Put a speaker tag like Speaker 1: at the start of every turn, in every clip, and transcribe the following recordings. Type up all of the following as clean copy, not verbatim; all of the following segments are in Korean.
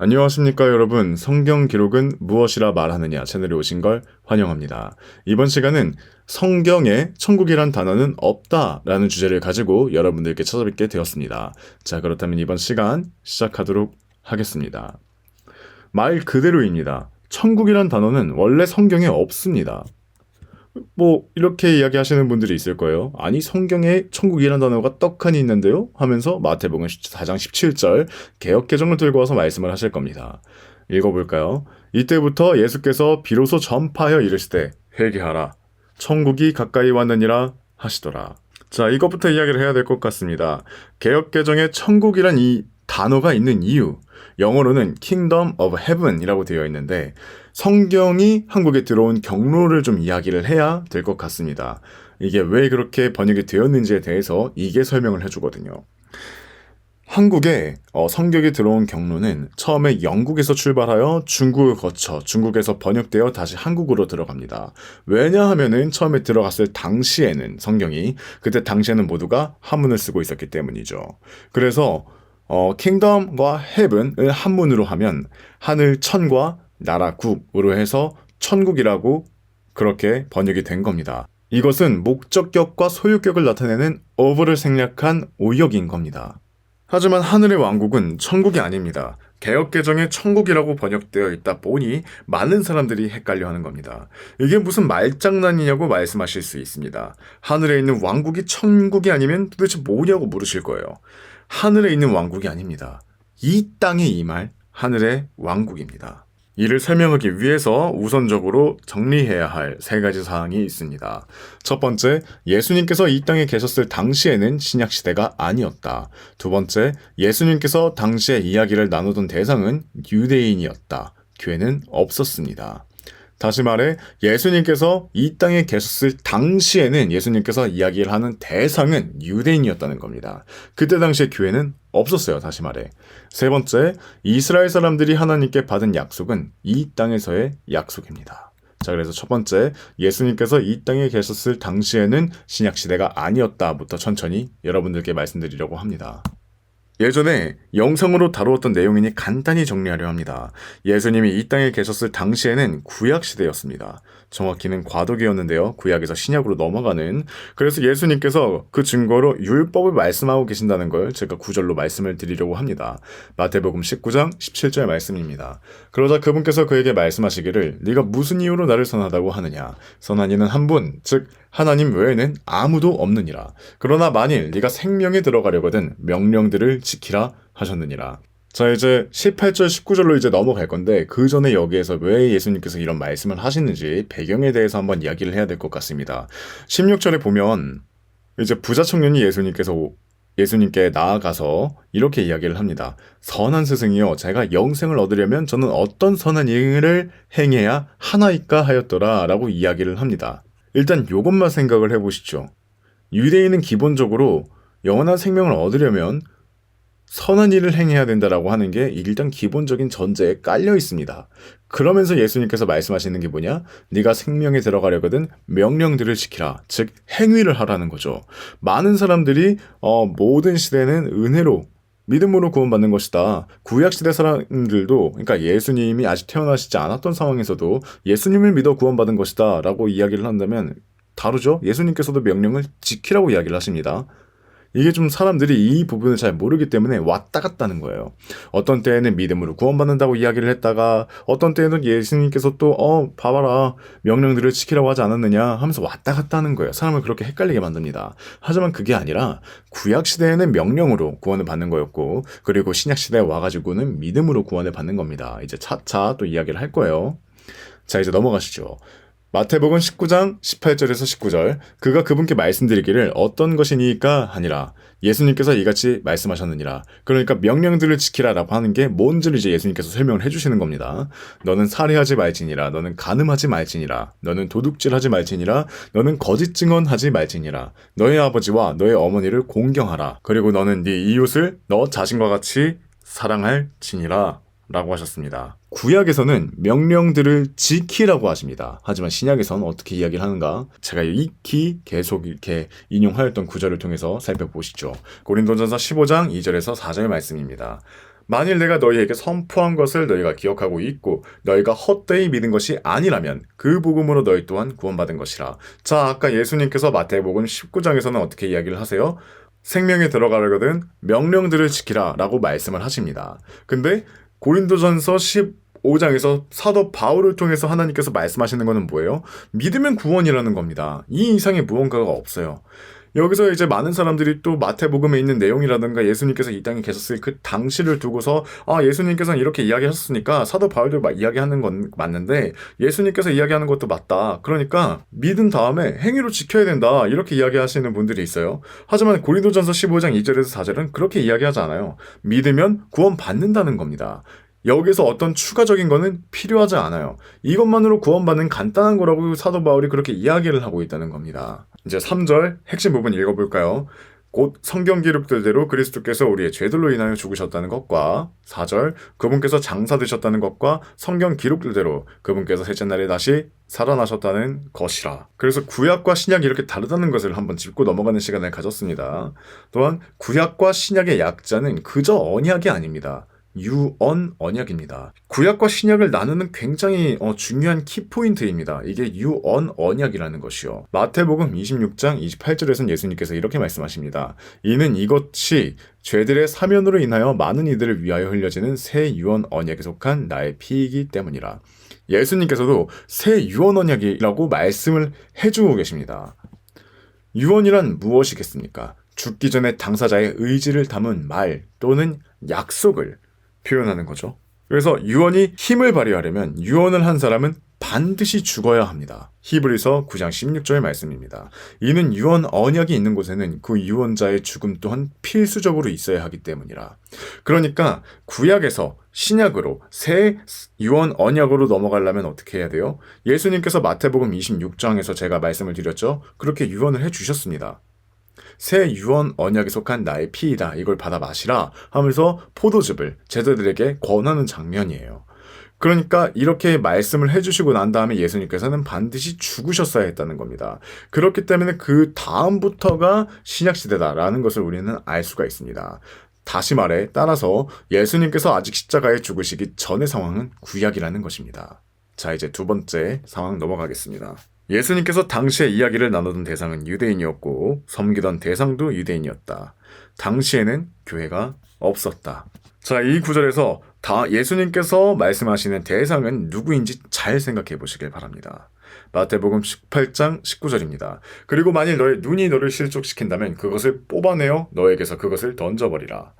Speaker 1: 안녕하십니까 여러분. 성경 기록은 무엇이라 말하느냐 채널에 오신 걸 환영합니다. 이번 시간은 성경에 천국이란 단어는 없다라는 주제를 가지고 여러분들께 찾아뵙게 되었습니다. 자, 그렇다면 이번 시간 시작하도록 하겠습니다. 말 그대로입니다. 천국이란 단어는 원래 성경에 없습니다. 이렇게 이야기하시는 분들이 있을 거예요. 아니, 성경에 천국이란 단어가 떡하니 있는데요? 하면서 마태복음 4장 17절 개역개정을 들고 와서 말씀을 하실 겁니다. 읽어볼까요? 이때부터 예수께서 비로소 전파하여 이르시되 회개하라. 천국이 가까이 왔느니라 하시더라. 자, 이것부터 이야기를 해야 될 것 같습니다. 개역개정에 천국이란 이 단어가 있는 이유, 영어로는 Kingdom of Heaven이라고 되어 있는데 성경이 한국에 들어온 경로를 좀 이야기를 해야 될 것 같습니다. 이게 왜 그렇게 번역이 되었는지에 대해서 이게 설명을 해주거든요. 한국에 성경이 들어온 경로는 처음에 영국에서 출발하여 중국을 거쳐 중국에서 번역되어 다시 한국으로 들어갑니다. 왜냐하면은 처음에 들어갔을 당시에는 성경이 그때 당시에는 모두가 한문을 쓰고 있었기 때문이죠. 그래서 킹덤과 헤븐을 한문으로 하면 하늘 천과 나라 국으로 해서 천국이라고 그렇게 번역이 된 겁니다. 이것은 목적격과 소유격을 나타내는 어부를 생략한 오역인 겁니다. 하지만 하늘의 왕국은 천국이 아닙니다. 개역개정에 천국이라고 번역되어 있다 보니 많은 사람들이 헷갈려하는 겁니다. 이게 무슨 말장난이냐고 말씀하실 수 있습니다. 하늘에 있는 왕국이 천국이 아니면 도대체 뭐냐고 물으실 거예요. 하늘에 있는 왕국이 아닙니다. 이 땅에 임할 하늘의 왕국입니다. 이를 설명하기 위해서 우선적으로 정리해야 할 세 가지 사항이 있습니다. 첫 번째, 예수님께서 이 땅에 계셨을 당시에는 신약시대가 아니었다. 두 번째, 예수님께서 당시에 이야기를 나누던 대상은 유대인이었다. 교회는 없었습니다. 다시 말해 예수님께서 이 땅에 계셨을 당시에는 예수님께서 이야기를 하는 대상은 유대인이었다는 겁니다. 그때 당시에 교회는 없었어요. 다시 말해. 세 번째, 이스라엘 사람들이 하나님께 받은 약속은 이 땅에서의 약속입니다. 자, 그래서 첫 번째, 예수님께서 이 땅에 계셨을 당시에는 신약시대가 아니었다부터 천천히 여러분들께 말씀드리려고 합니다. 예전에 영상으로 다루었던 내용이니 간단히 정리하려 합니다. 예수님이 이 땅에 계셨을 당시에는 구약시대였습니다. 정확히는 과도기였는데요. 구약에서 신약으로 넘어가는. 그래서 예수님께서 그 증거로 율법을 말씀하고 계신다는 걸 제가 구절로 말씀을 드리려고 합니다. 마태복음 19장 17절 말씀입니다. 그러자 그분께서 그에게 말씀하시기를 네가 무슨 이유로 나를 선하다고 하느냐. 선한 이는 한 분, 즉 하나님 외에는 아무도 없느니라. 그러나 만일 네가 생명에 들어가려거든 명령들을 지키라 하셨느니라. 자, 이제 18절 19절로 이제 넘어갈 건데 그 전에 여기에서 왜 예수님께서 이런 말씀을 하시는지 배경에 대해서 한번 이야기를 해야 될 것 같습니다. 16절에 보면 이제 부자 청년이 예수님께 나아가서 이렇게 이야기를 합니다. 선한 스승이여, 제가 영생을 얻으려면 저는 어떤 선한 일을 행해야 하나이까 하였더라 라고 이야기를 합니다. 일단 이것만 생각을 해보시죠. 유대인은 기본적으로 영원한 생명을 얻으려면 선한 일을 행해야 된다라고 하는 게 일단 기본적인 전제에 깔려 있습니다. 그러면서 예수님께서 말씀하시는 게 뭐냐? 네가 생명에 들어가려거든 명령들을 지키라. 즉 행위를 하라는 거죠. 많은 사람들이 모든 시대는 은혜로 믿음으로 구원받는 것이다. 구약시대 사람들도, 그러니까 예수님이 아직 태어나시지 않았던 상황에서도 예수님을 믿어 구원받은 것이다 라고 이야기를 한다면 다르죠? 예수님께서도 명령을 지키라고 이야기를 하십니다. 이게 좀 사람들이 이 부분을 잘 모르기 때문에 왔다 갔다 하는 거예요. 어떤 때에는 믿음으로 구원받는다고 이야기를 했다가 어떤 때에는 예수님께서 또 봐봐라 명령들을 지키라고 하지 않았느냐 하면서 왔다 갔다 하는 거예요. 사람을 그렇게 헷갈리게 만듭니다. 하지만 그게 아니라 구약시대에는 명령으로 구원을 받는 거였고 그리고 신약시대에 와가지고는 믿음으로 구원을 받는 겁니다. 이제 차차 또 이야기를 할 거예요. 자, 이제 넘어가시죠. 마태복음 19장 18절에서 19절 그가 그분께 말씀드리기를 어떤 것이니까 하니라. 예수님께서 이같이 말씀하셨느니라. 그러니까 명령들을 지키라라고 하는 게 뭔지를 이제 예수님께서 설명을 해주시는 겁니다. 너는 살해하지 말지니라. 너는 간음하지 말지니라. 너는 도둑질하지 말지니라. 너는 거짓 증언하지 말지니라. 너의 아버지와 너의 어머니를 공경하라. 그리고 너는 네 이웃을 너 자신과 같이 사랑할지니라 라고 하셨습니다. 구약에서는 명령들을 지키라고 하십니다. 하지만 신약에서는 어떻게 이야기를 하는가? 제가 익히 계속 이렇게 인용하였던 구절을 통해서 살펴보시죠. 고린도전서 15장 2절에서 4절 말씀입니다. 만일 내가 너희에게 선포한 것을 너희가 기억하고 있고 너희가 헛되이 믿은 것이 아니라면 그 복음으로 너희 또한 구원받은 것이라. 자, 아까 예수님께서 마태복음 19장에서는 어떻게 이야기를 하세요? 생명에 들어가려거든 명령들을 지키라 라고 말씀을 하십니다. 근데 고린도전서 15장에서 사도 바울을 통해서 하나님께서 말씀하시는 것은 뭐예요? 믿으면 구원이라는 겁니다. 이 이상의 무언가가 없어요. 여기서 이제 많은 사람들이 또 마태복음에 있는 내용이라든가 예수님께서 이 땅에 계셨을 그 당시를 두고서 예수님께서는 이렇게 이야기하셨으니까 사도 바울도 이야기하는 건 맞는데 예수님께서 이야기하는 것도 맞다. 그러니까 믿은 다음에 행위로 지켜야 된다. 이렇게 이야기하시는 분들이 있어요. 하지만 고린도전서 15장 2절에서 4절은 그렇게 이야기하지 않아요. 믿으면 구원받는다는 겁니다. 여기서 어떤 추가적인 거는 필요하지 않아요. 이것만으로 구원받는 간단한 거라고 사도 바울이 그렇게 이야기를 하고 있다는 겁니다. 이제 3절 핵심 부분 읽어볼까요? 곧 성경 기록들대로 그리스도께서 우리의 죄들로 인하여 죽으셨다는 것과 4절 그분께서 장사되셨다는 것과 성경 기록들대로 그분께서 셋째 날에 다시 살아나셨다는 것이라. 그래서 구약과 신약이 이렇게 다르다는 것을 한번 짚고 넘어가는 시간을 가졌습니다. 또한 구약과 신약의 약자는 그저 언약이 아닙니다. 유언 언약입니다. 구약과 신약을 나누는 굉장히 중요한 키포인트입니다. 이게 유언 언약이라는 것이요. 마태복음 26장 28절에서는 예수님께서 이렇게 말씀하십니다. 이는 이것이 죄들의 사면으로 인하여 많은 이들을 위하여 흘려지는 새 유언 언약에 속한 나의 피이기 때문이라. 예수님께서도 새 유언 언약이라고 말씀을 해주고 계십니다. 유언이란 무엇이겠습니까? 죽기 전에 당사자의 의지를 담은 말 또는 약속을 표현하는 거죠. 그래서 유언이 힘을 발휘하려면 유언을 한 사람은 반드시 죽어야 합니다. 히브리서 9장 16절 말씀입니다. 이는 유언 언약이 있는 곳에는 그 유언자의 죽음 또한 필수적으로 있어야 하기 때문이라. 그러니까 구약에서 신약으로 새 유언 언약으로 넘어가려면 어떻게 해야 돼요? 예수님께서 마태복음 26장에서 제가 말씀을 드렸죠. 그렇게 유언을 해주셨습니다. 새 유언 언약에 속한 나의 피이다. 이걸 받아 마시라 하면서 포도즙을 제자들에게 권하는 장면이에요. 그러니까 이렇게 말씀을 해주시고 난 다음에 예수님께서는 반드시 죽으셨어야 했다는 겁니다. 그렇기 때문에 그 다음부터가 신약시대다라는 것을 우리는 알 수가 있습니다. 다시 말해 따라서 예수님께서 아직 십자가에 죽으시기 전의 상황은 구약이라는 것입니다. 자, 이제 두 번째 상황 넘어가겠습니다. 예수님께서 당시에 이야기를 나누던 대상은 유대인이었고 섬기던 대상도 유대인이었다. 당시에는 교회가 없었다. 자, 이 구절에서 다 예수님께서 말씀하시는 대상은 누구인지 잘 생각해 보시길 바랍니다. 마태복음 18장 19절입니다. 그리고 만일 너의 눈이 너를 실족시킨다면 그것을 뽑아내어 너에게서 그것을 던져버리라.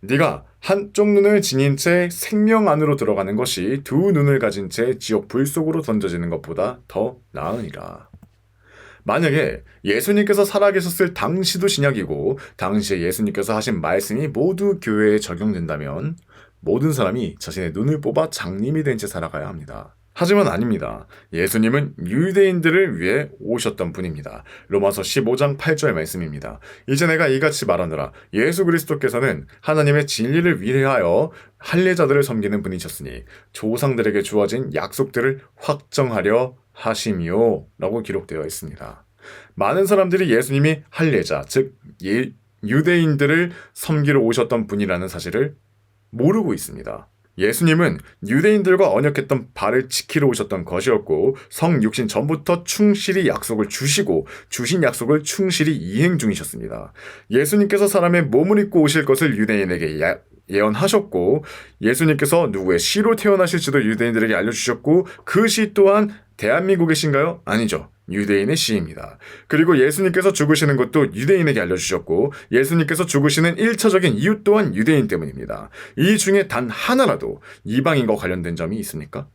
Speaker 1: 네가 한쪽 눈을 지닌 채 생명 안으로 들어가는 것이 두 눈을 가진 채 지옥 불 속으로 던져지는 것보다 더 나으니라. 만약에 예수님께서 살아계셨을 당시도 신약이고 당시에 예수님께서 하신 말씀이 모두 교회에 적용된다면 모든 사람이 자신의 눈을 뽑아 장님이 된 채 살아가야 합니다. 하지만 아닙니다. 예수님은 유대인들을 위해 오셨던 분입니다. 로마서 15장 8절 말씀입니다. 이제 내가 이같이 말하노라. 예수 그리스도께서는 하나님의 진리를 위하여 할례자들을 섬기는 분이셨으니 조상들에게 주어진 약속들을 확정하려 하심이요 라고 기록되어 있습니다. 많은 사람들이 예수님이 할례자, 즉 유대인들을 섬기러 오셨던 분이라는 사실을 모르고 있습니다. 예수님은 유대인들과 언약했던 바를 지키러 오셨던 것이었고 성육신 전부터 충실히 약속을 주시고 주신 약속을 충실히 이행 중이셨습니다. 예수님께서 사람의 몸을 입고 오실 것을 유대인에게 예언하셨고 예수님께서 누구의 씨로 태어나실지도 유대인들에게 알려주셨고 그 씨 또한 대한민국의 씨인가요? 아니죠. 유대인의 씨입니다. 그리고 예수님께서 죽으시는 것도 유대인에게 알려주셨고 예수님께서 죽으시는 1차적인 이유 또한 유대인 때문입니다. 이 중에 단 하나라도 이방인과 관련된 점이 있습니까?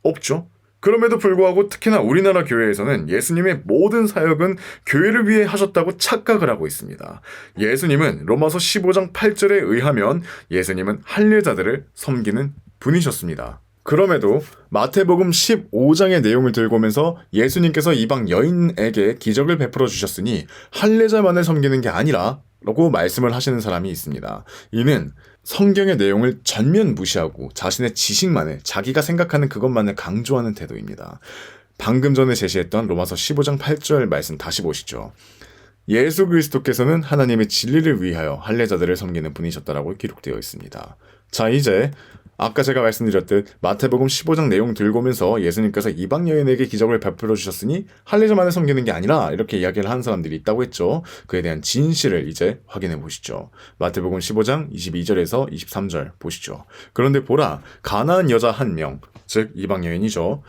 Speaker 1: 없죠. 그럼에도 불구하고 특히나 우리나라 교회에서는 예수님의 모든 사역은 교회를 위해 하셨다고 착각을 하고 있습니다. 예수님은 로마서 15장 8절에 의하면 예수님은 할례자들을 섬기는 분이셨습니다. 그럼에도 마태복음 15장의 내용을 들고 오면서 예수님께서 이방 여인에게 기적을 베풀어 주셨으니 할례자만을 섬기는 게 아니라 라고 말씀을 하시는 사람이 있습니다. 이는 성경의 내용을 전면 무시하고 자신의 지식만을 자기가 생각하는 그것만을 강조하는 태도입니다. 방금 전에 제시했던 로마서 15장 8절 말씀 다시 보시죠. 예수 그리스도께서는 하나님의 진리를 위하여 할례자들을 섬기는 분이셨다라고 기록되어 있습니다. 자, 이제 아까 제가 말씀드렸듯 마태복음 15장 내용 들고 오면서 예수님께서 이방 여인에게 기적을 베풀어 주셨으니 할례자만을 섬기는 게 아니라 이렇게 이야기를 하는 사람들이 있다고 했죠. 그에 대한 진실을 이제 확인해 보시죠. 마태복음 15장 22절에서 23절 보시죠. 그런데 보라, 가나안 여자 한 명, 즉 이방 여인이죠.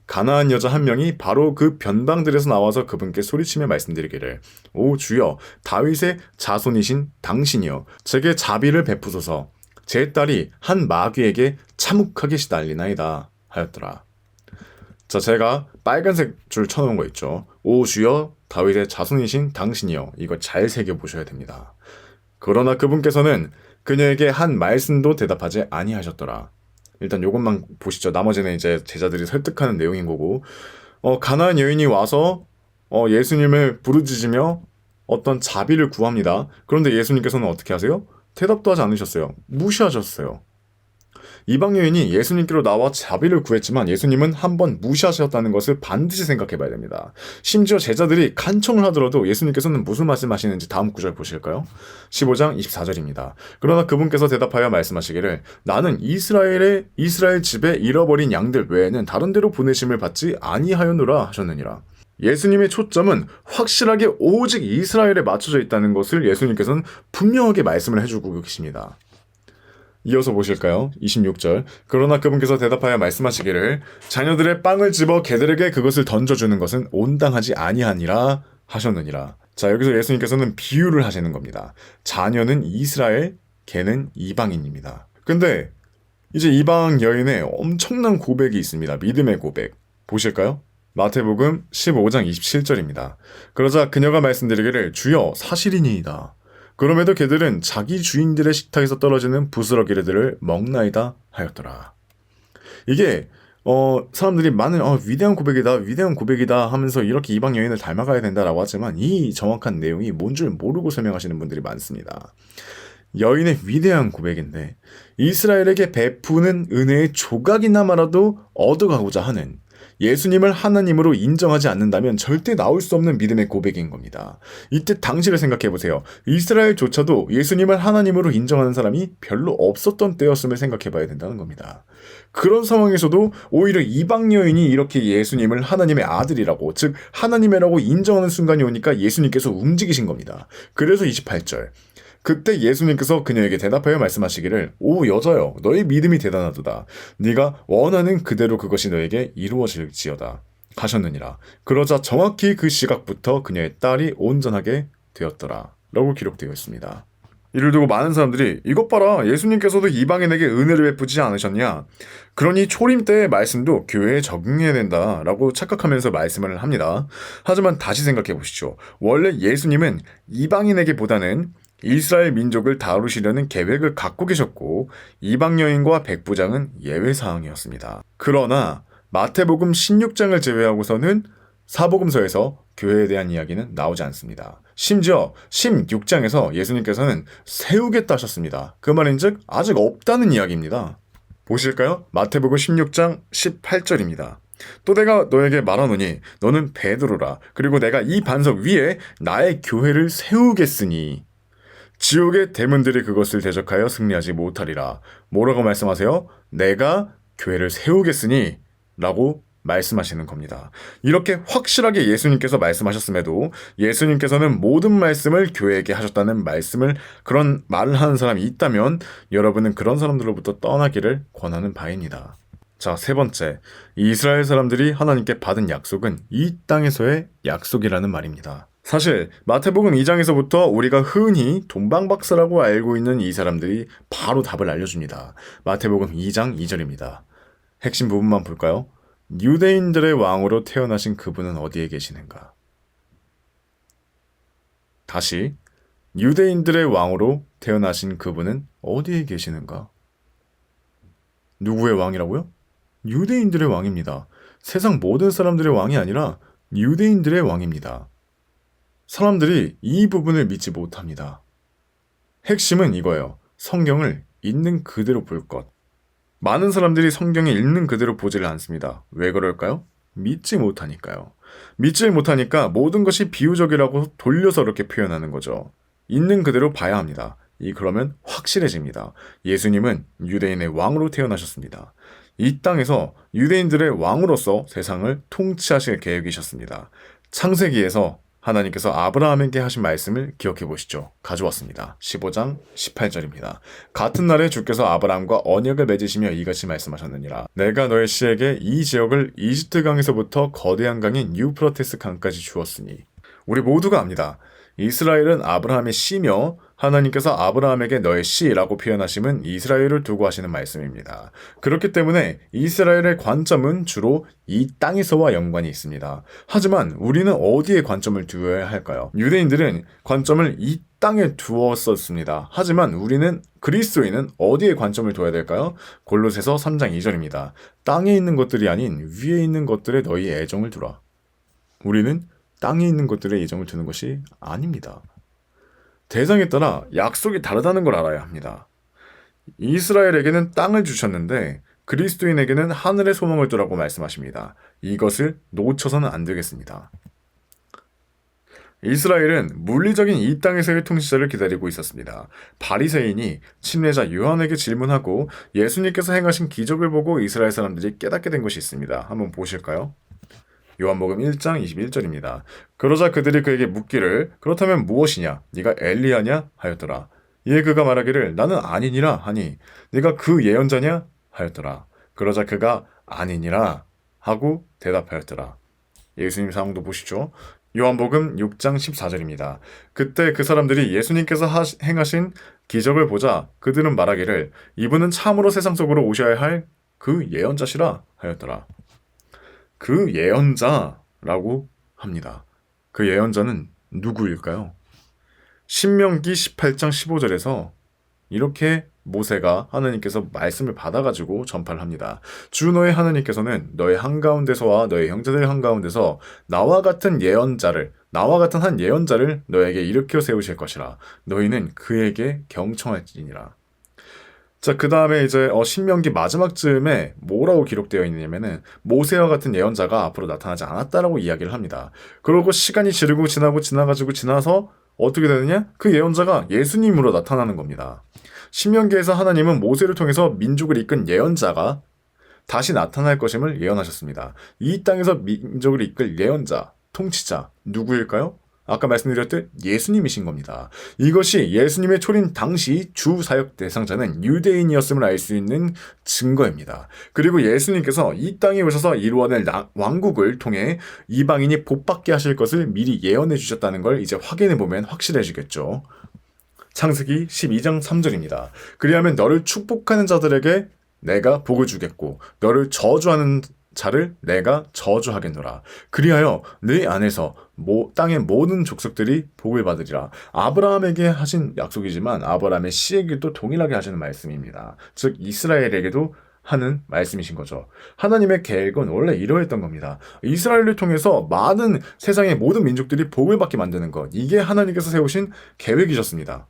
Speaker 1: 가나안 여자 한 명이 바로 그 변방들에서 나와서 그분께 소리치며 말씀드리기를, 오 주여, 다윗의 자손이신 당신이여, 제게 자비를 베푸소서. 제 딸이 한 마귀에게 참혹하게 시달리나이다 하였더라. 자, 제가 빨간색 줄 쳐놓은 거 있죠. 오 주여, 다윗의 자손이신 당신이여. 이거 잘 새겨보셔야 됩니다. 그러나 그분께서는 그녀에게 한 말씀도 대답하지 아니하셨더라. 일단 요것만 보시죠. 나머지는 이제 제자들이 설득하는 내용인 거고, 가나안 여인이 와서 예수님을 부르짖으며 어떤 자비를 구합니다. 그런데 예수님께서는 어떻게 하세요? 대답도 하지 않으셨어요. 무시하셨어요. 이방 여인이 예수님께로 나와 자비를 구했지만 예수님은 한번 무시하셨다는 것을 반드시 생각해 봐야 됩니다. 심지어 제자들이 간청을 하더라도 예수님께서는 무슨 말씀하시는지 다음 구절 보실까요? 15장 24절입니다. 그러나 그분께서 대답하여 말씀하시기를, 나는 이스라엘 집에 잃어버린 양들 외에는 다른 데로 보내심을 받지 아니하였노라 하셨느니라. 예수님의 초점은 확실하게 오직 이스라엘에 맞춰져 있다는 것을 예수님께서는 분명하게 말씀을 해주고 계십니다. 이어서 보실까요? 26절. 그러나 그분께서 대답하여 말씀하시기를, 자녀들의 빵을 집어 개들에게 그것을 던져주는 것은 온당하지 아니하니라 하셨느니라. 자, 여기서 예수님께서는 비유를 하시는 겁니다. 자녀는 이스라엘, 개는 이방인입니다. 근데 이제 이방 여인의 엄청난 고백이 있습니다. 믿음의 고백. 보실까요? 마태복음 15장 27절입니다. 그러자 그녀가 말씀드리기를, 주여, 사실이니이다. 그럼에도 개들은 자기 주인들의 식탁에서 떨어지는 부스러기들을 먹나이다 하였더라. 이게 사람들이 많은 위대한 고백이다 하면서 이렇게 이방 여인을 닮아가야 된다라고 하지만 이 정확한 내용이 뭔 줄 모르고 설명하시는 분들이 많습니다. 여인의 위대한 고백인데 이스라엘에게 베푸는 은혜의 조각이나마라도 얻어가고자 하는, 예수님을 하나님으로 인정하지 않는다면 절대 나올 수 없는 믿음의 고백인 겁니다. 이때 당시를 생각해보세요. 이스라엘조차도 예수님을 하나님으로 인정하는 사람이 별로 없었던 때였음을 생각해봐야 된다는 겁니다. 그런 상황에서도 오히려 이방 여인이 이렇게 예수님을 하나님의 아들이라고, 즉 하나님이라고 인정하는 순간이 오니까 예수님께서 움직이신 겁니다. 그래서 28절. 그때 예수님께서 그녀에게 대답하여 말씀하시기를, 오 여자여, 너의 믿음이 대단하도다. 네가 원하는 그대로 그것이 너에게 이루어질지어다 하셨느니라. 그러자 정확히 그 시각부터 그녀의 딸이 온전하게 되었더라 라고 기록되어 있습니다. 이를 두고 많은 사람들이, 이것 봐라, 예수님께서도 이방인에게 은혜를 베푸지 않으셨냐? 그러니 초림 때의 말씀도 교회에 적용해야 된다 라고 착각하면서 말씀을 합니다. 하지만 다시 생각해 보시죠. 원래 예수님은 이방인에게보다는 이스라엘 민족을 다루시려는 계획을 갖고 계셨고 이방 여인과 백부장은 예외사항이었습니다. 그러나 마태복음 16장을 제외하고서는 사복음서에서 교회에 대한 이야기는 나오지 않습니다. 심지어 16장에서 예수님께서는 세우겠다 하셨습니다. 그 말인즉 아직 없다는 이야기입니다. 보실까요? 마태복음 16장 18절입니다. 또 내가 너에게 말하노니 너는 베드로라. 그리고 내가 이 반석 위에 나의 교회를 세우겠으니 지옥의 대문들이 그것을 대적하여 승리하지 못하리라. 뭐라고 말씀하세요? 내가 교회를 세우겠으니 라고 말씀하시는 겁니다. 이렇게 확실하게 예수님께서 말씀하셨음에도 예수님께서는 모든 말씀을 교회에게 하셨다는 말씀을, 그런 말을 하는 사람이 있다면 여러분은 그런 사람들로부터 떠나기를 권하는 바입니다. 자, 세 번째, 이스라엘 사람들이 하나님께 받은 약속은 이 땅에서의 약속이라는 말입니다. 사실 마태복음 2장에서부터 우리가 흔히 돈방박사라고 알고 있는 이 사람들이 바로 답을 알려줍니다. 마태복음 2장 2절입니다. 핵심 부분만 볼까요? 유대인들의 왕으로 태어나신 그분은 어디에 계시는가? 다시, 유대인들의 왕으로 태어나신 그분은 어디에 계시는가? 누구의 왕이라고요? 유대인들의 왕입니다. 세상 모든 사람들의 왕이 아니라 유대인들의 왕입니다. 사람들이 이 부분을 믿지 못합니다. 핵심은 이거예요. 성경을 있는 그대로 볼 것. 많은 사람들이 성경에 있는 그대로 보지를 않습니다. 왜 그럴까요? 믿지 못하니까요. 믿지 못하니까 모든 것이 비유적이라고 돌려서 이렇게 표현하는 거죠. 있는 그대로 봐야 합니다. 그러면 확실해집니다. 예수님은 유대인의 왕으로 태어나셨습니다. 이 땅에서 유대인들의 왕으로서 세상을 통치하실 계획이셨습니다. 창세기에서 하나님께서 아브라함에게 하신 말씀을 기억해 보시죠. 가져왔습니다. 15장 18절입니다. 같은 날에 주께서 아브라함과 언약을 맺으시며 이같이 말씀하셨느니라. 내가 너의 씨에게 이 지역을 이집트 강에서부터 거대한 강인 유프라테스 강까지 주었으니. 우리 모두가 압니다. 이스라엘은 아브라함의 씨며 하나님께서 아브라함에게 너의 씨라고 표현하심은 이스라엘을 두고 하시는 말씀입니다. 그렇기 때문에 이스라엘의 관점은 주로 이 땅에서와 연관이 있습니다. 하지만 우리는 어디에 관점을 두어야 할까요? 유대인들은 관점을 이 땅에 두었었습니다. 하지만 우리는 그리스도인은 어디에 관점을 둬야 될까요? 골로새서 3장 2절입니다. 땅에 있는 것들이 아닌 위에 있는 것들에 너희 애정을 두라. 우리는 땅에 있는 것들에 애정을 두는 것이 아닙니다. 대상에 따라 약속이 다르다는 걸 알아야 합니다. 이스라엘에게는 땅을 주셨는데 그리스도인에게는 하늘의 소망을 두라고 말씀하십니다. 이것을 놓쳐서는 안 되겠습니다. 이스라엘은 물리적인 이 땅에서의 통치자를 기다리고 있었습니다. 바리새인이 침례자 요한에게 질문하고 예수님께서 행하신 기적을 보고 이스라엘 사람들이 깨닫게 된 것이 있습니다. 한번 보실까요? 요한복음 1장 21절입니다. 그러자 그들이 그에게 묻기를 그렇다면 무엇이냐? 네가 엘리야냐? 하였더라. 이에 그가 말하기를 나는 아니니라 하니 네가 그 예언자냐? 하였더라. 그러자 그가 아니니라 하고 대답하였더라. 예수님 상황도 보시죠. 요한복음 6장 14절입니다. 그때 그 사람들이 예수님께서 행하신 기적을 보자 그들은 말하기를 이분은 참으로 세상 속으로 오셔야 할 그 예언자시라 하였더라. 그 예언자라고 합니다. 그 예언자는 누구일까요? 신명기 18장 15절에서 이렇게 모세가 하나님께서 말씀을 받아가지고 전파를 합니다. 주 너의 하나님께서는 너의 한가운데서와 너의 형제들 한가운데서 나와 같은 한 예언자를 너에게 일으켜 세우실 것이라. 너희는 그에게 경청할지니라. 자, 그 다음에 이제 신명기 마지막 즈음에 뭐라고 기록되어 있냐면은 모세와 같은 예언자가 앞으로 나타나지 않았다라고 이야기를 합니다. 그러고 시간이 지나서 어떻게 되느냐? 그 예언자가 예수님으로 나타나는 겁니다. 신명기에서 하나님은 모세를 통해서 민족을 이끈 예언자가 다시 나타날 것임을 예언하셨습니다. 이 땅에서 민족을 이끌 예언자, 통치자 누구일까요? 아까 말씀드렸듯 예수님이신 겁니다. 이것이 예수님의 초림 당시 주 사역 대상자는 유대인이었음을 알 수 있는 증거입니다. 그리고 예수님께서 이 땅에 오셔서 이루어낼 왕국을 통해 이방인이 복받게 하실 것을 미리 예언해 주셨다는 걸 이제 확인해 보면 확실해지겠죠. 창세기 12장 3절입니다. 그리하면 너를 축복하는 자들에게 내가 복을 주겠고 너를 저주하는 자를 내가 저주하겠노라. 그리하여 네 안에서 땅의 모든 족속들이 복을 받으리라. 아브라함에게 하신 약속이지만 아브라함의 씨에게도 동일하게 하시는 말씀입니다. 즉 이스라엘에게도 하는 말씀이신 거죠. 하나님의 계획은 원래 이러했던 겁니다. 이스라엘을 통해서 많은 세상의 모든 민족들이 복을 받게 만드는 것. 이게 하나님께서 세우신 계획이셨습니다.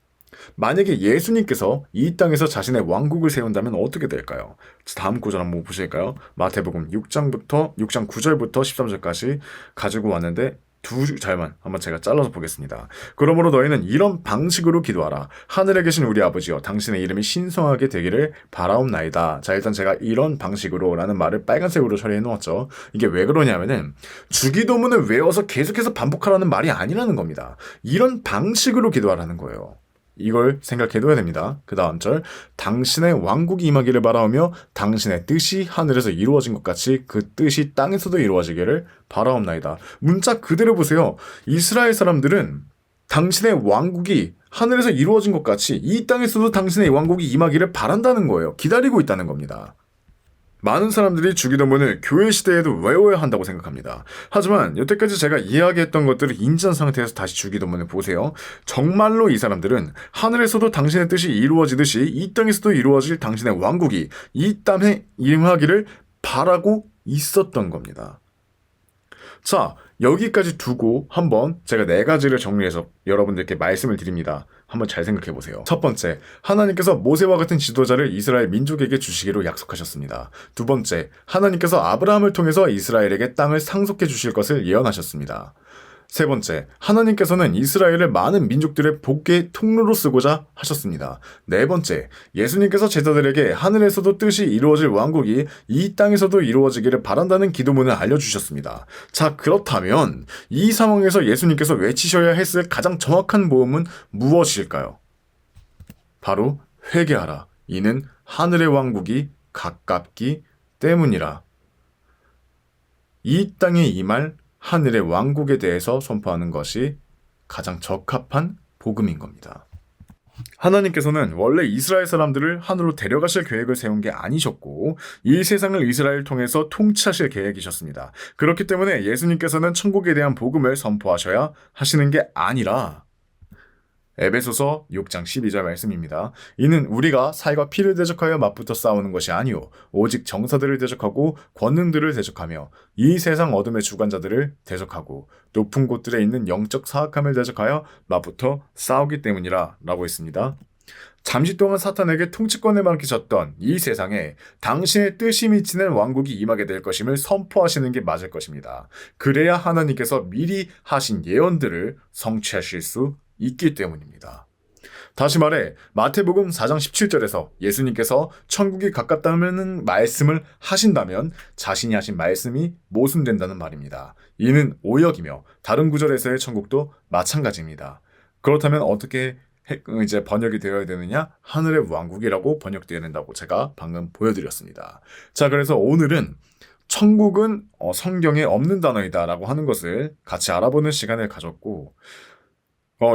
Speaker 1: 만약에 예수님께서 이 땅에서 자신의 왕국을 세운다면 어떻게 될까요? 다음 구절 한번 보실까요? 마태복음 6장 9절부터 13절까지 가지고 왔는데 두 절만 한번 제가 잘라서 보겠습니다. 그러므로 너희는 이런 방식으로 기도하라. 하늘에 계신 우리 아버지여 당신의 이름이 신성하게 되기를 바라옵나이다. 자, 일단 제가 이런 방식으로 라는 말을 빨간색으로 처리해 놓았죠. 이게 왜 그러냐면은 주기도문을 외워서 계속해서 반복하라는 말이 아니라는 겁니다. 이런 방식으로 기도하라는 거예요. 이걸 생각해둬야 됩니다. 그 다음 절 당신의 왕국이 임하기를 바라오며 당신의 뜻이 하늘에서 이루어진 것 같이 그 뜻이 땅에서도 이루어지기를 바라옵나이다. 문자 그대로 보세요. 이스라엘 사람들은 당신의 왕국이 하늘에서 이루어진 것 같이 이 땅에서도 당신의 왕국이 임하기를 바란다는 거예요. 기다리고 있다는 겁니다. 많은 사람들이 주기도문을 교회 시대에도 외워야 한다고 생각합니다. 하지만 여태까지 제가 이야기했던 것들을 인지한 상태에서 다시 주기도문을 보세요. 정말로 이 사람들은 하늘에서도 당신의 뜻이 이루어지듯이 이 땅에서도 이루어질 당신의 왕국이 이 땅에 임하기를 바라고 있었던 겁니다. 자, 여기까지 두고 한번 제가 4가지를 정리해서 여러분들께 말씀을 드립니다. 한번 잘 생각해 보세요. 첫 번째, 하나님께서 모세와 같은 지도자를 이스라엘 민족에게 주시기로 약속하셨습니다. 두 번째, 하나님께서 아브라함을 통해서 이스라엘에게 땅을 상속해 주실 것을 예언하셨습니다. 세 번째, 하나님께서는 이스라엘을 많은 민족들의 복의 통로로 쓰고자 하셨습니다. 네 번째, 예수님께서 제자들에게 하늘에서도 뜻이 이루어질 왕국이 이 땅에서도 이루어지기를 바란다는 기도문을 알려주셨습니다. 자, 그렇다면 이 상황에서 예수님께서 외치셔야 했을 가장 정확한 모음은 무엇일까요? 바로 회개하라. 이는 하늘의 왕국이 가깝기 때문이라. 이 땅에 임할 하늘의 왕국에 대해서 선포하는 것이 가장 적합한 복음인 겁니다. 하나님께서는 원래 이스라엘 사람들을 하늘로 데려가실 계획을 세운 게 아니셨고 이 세상을 이스라엘을 통해서 통치하실 계획이셨습니다. 그렇기 때문에 예수님께서는 천국에 대한 복음을 선포하셔야 하시는 게 아니라 에베소서 6장 12절 말씀입니다. 이는 우리가 살과 피를 대적하여 맞붙어 싸우는 것이 아니오 오직 정사들을 대적하고 권능들을 대적하며 이 세상 어둠의 주관자들을 대적하고 높은 곳들에 있는 영적 사악함을 대적하여 맞붙어 싸우기 때문이라 라고 했습니다. 잠시 동안 사탄에게 통치권을 맡기셨던 이 세상에 당신의 뜻이 미치는 왕국이 임하게 될 것임을 선포하시는 게 맞을 것입니다. 그래야 하나님께서 미리 하신 예언들을 성취하실 수 있기 때문입니다. 다시 말해 마태복음 4장 17절에서 예수님께서 천국이 가깝다는 말씀을 하신다면 자신이 하신 말씀이 모순된다는 말입니다. 이는 오역이며 다른 구절에서의 천국도 마찬가지입니다. 그렇다면 어떻게 이제 번역이 되어야 되느냐? 하늘의 왕국이라고 번역되어야 된다고 제가 방금 보여드렸습니다. 자, 그래서 오늘은 천국은 성경에 없는 단어이다 라고 하는 것을 같이 알아보는 시간을 가졌고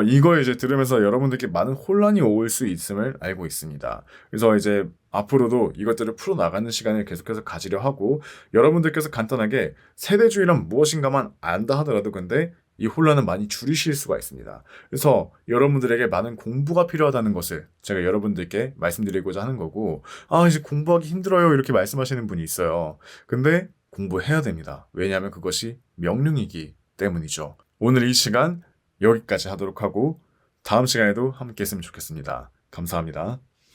Speaker 1: 이거 이제 들으면서 여러분들께 많은 혼란이 올 수 있음을 알고 있습니다. 그래서 이제 앞으로도 이것들을 풀어나가는 시간을 계속해서 가지려 하고 여러분들께서 간단하게 세대주의란 무엇인가만 안다 하더라도 근데 이 혼란은 많이 줄이실 수가 있습니다. 그래서 여러분들에게 많은 공부가 필요하다는 것을 제가 여러분들께 말씀드리고자 하는 거고 이제 공부하기 힘들어요 이렇게 말씀하시는 분이 있어요. 근데 공부해야 됩니다. 왜냐하면 그것이 명령이기 때문이죠. 오늘 이 시간 여기까지 하도록 하고 다음 시간에도 함께 했으면 좋겠습니다. 감사합니다.